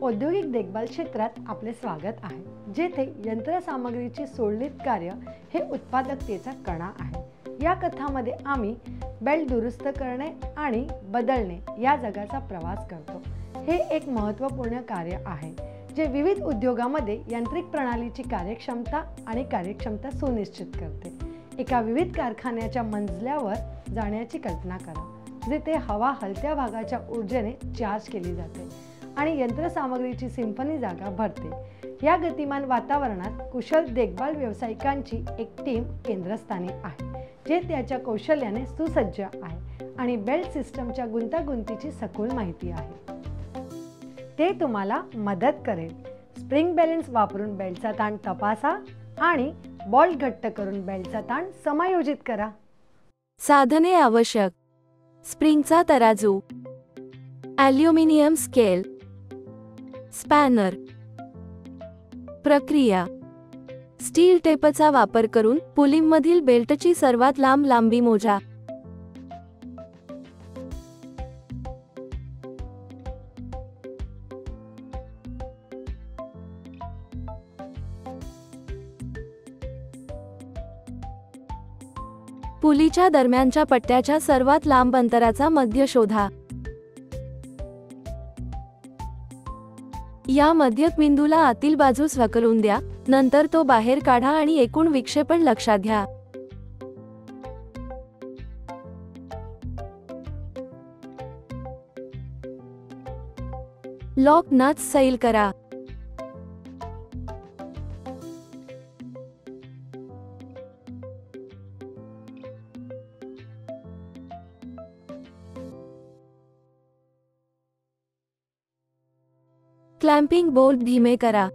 औद्योगिक देखभाल क्षेत्रात आपले स्वागत आहे, जेथे यंत्रसामग्रीची सोडलीत कार्य हे उत्पादकतेचा कणा आहे। या कथामध्ये आम्ही बेल्ट दुरुस्त करणे आणि बदलणे या जगाचा प्रवास करतो। हे एक महत्त्वपूर्ण कार्य आहे जे विविध उद्योगांमध्ये यांत्रिक प्रणालीची कार्यक्षमता आणि कार्यक्षमता सुनिश्चित करते। एका विविध कारखान्याच्या मजल्यावर जाण्याची कल्पना करा, जिथे हवा हलत्या भागाच्या ऊर्जेने चार्ज केली जाते आणि यंत्रसामग्रीची सिंफनी जागा भरते। या गतिमान वातावरणात कुशल देखभाल व्यावसायिकांची एक टीम केंद्रस्थानी आहे, जे त्याच्या कौशल्याने सुसज्ज आहे आणि बेल्ट सिस्टमच्या गुंतागुंतीची सखोल माहिती आहे। ते तुम्हाला मदत करेल। स्प्रिंग बॅलन्स वापरून बेल्टचा ताण तपासा आणि बॉल्ट घट्ट करून बेल्टचा ताण समायोजित करा। साधने आवश्यक: स्प्रिंगचा तराजू, ॲल्युमिनियम स्केल, स्पॅनर। प्रक्रिया: स्टील टेपचा वापर करून पुलिंगमधील बेल्टची सर्वात लांब लांबी मोजा। पुलीच्या दरम्यानच्या पट्ट्याच्या सर्वात लांब अंतराचा मध्य शोधा। या मध्यबिंदूला आतील बाजूस हकलून द्या, नंतर तो बाहेर काढा आणि एकूण विक्षेपण लक्षात घ्या। लॉक नट्स सैल करा। क्लॅम्पिंग बोल्ट धीमे करा।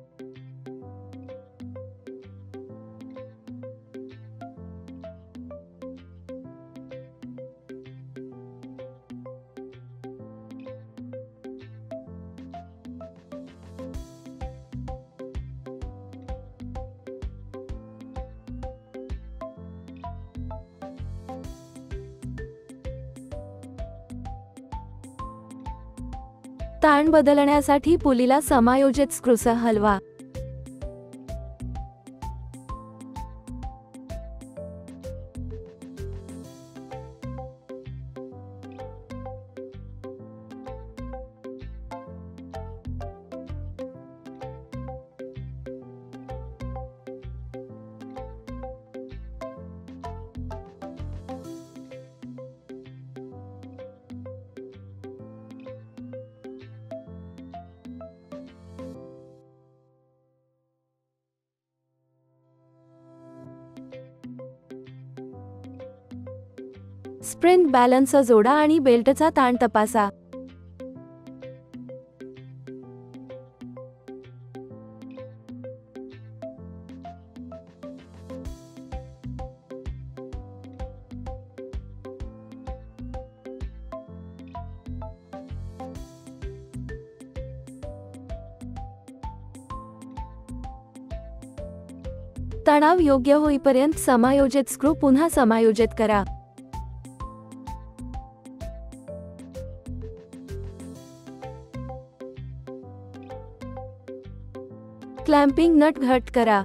ताण बदलण्यासाठी पुलीला समायोजित स्क्रूसह हलवा। स्प्रिंग बॅलन्स जोडा आणि बेल्टचा ताण तपासा। तणाव योग्य होईपर्यंत समायोजित स्क्रू पुन्हा समायोजित करा। क्लॅम्पिंग नट घट्ट करा।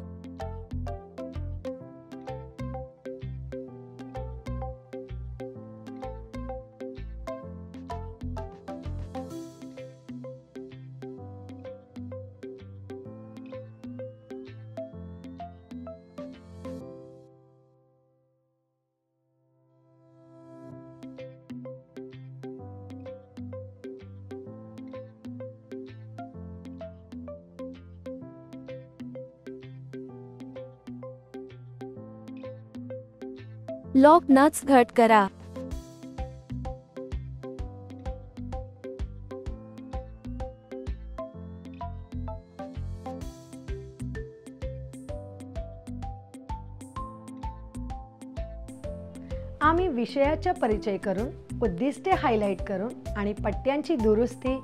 लॉक नट्स घट्ट करा। आम्ही विषयाचा परिचय करून, उद्दिष्टे हायलाइट करून आणि पट्ट्यांची दुरुस्ती,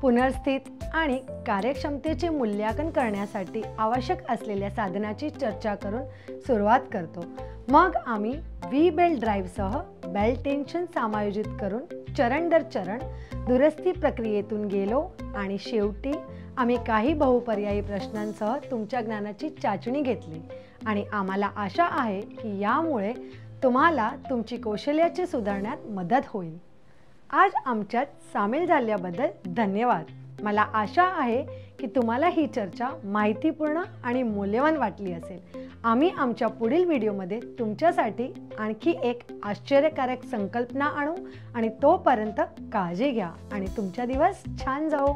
पुनर्स्थित आणि कार्यक्षमतेचे मूल्यांकन करण्यासाठी आवश्यक असलेल्या साधनाची चर्चा करून सुरुवात करतो. मग आम्ही व्ही बेल्ट ड्राईव्हसह बेल्ट टेन्शन समायोजित करून चरण दर चरण दुरुस्ती प्रक्रियेतून गेलो आणि शेवटी आम्ही काही बहुपर्यायी प्रश्नांसह तुमच्या ज्ञानाची चाचणी घेतली आणि आम्हाला आशा आहे की यामुळे तुम्हाला तुमची कौशल्याची सुधारण्यात मदत होईल. आज आमच्यात सामील झाल्याबद्दल धन्यवाद. मला आशा आहे की तुम्हाला ही चर्चा माहितीपूर्ण आणि मूल्यवान वाटली असेल. आम्ही आमच्या पुढील व्हिडिओमध्ये तुमच्यासाठी आणखी एक आश्चर्यकारक संकल्पना आणू आणि तोपर्यंत काळजी घ्या आणि तुमचा दिवस छान जाओ.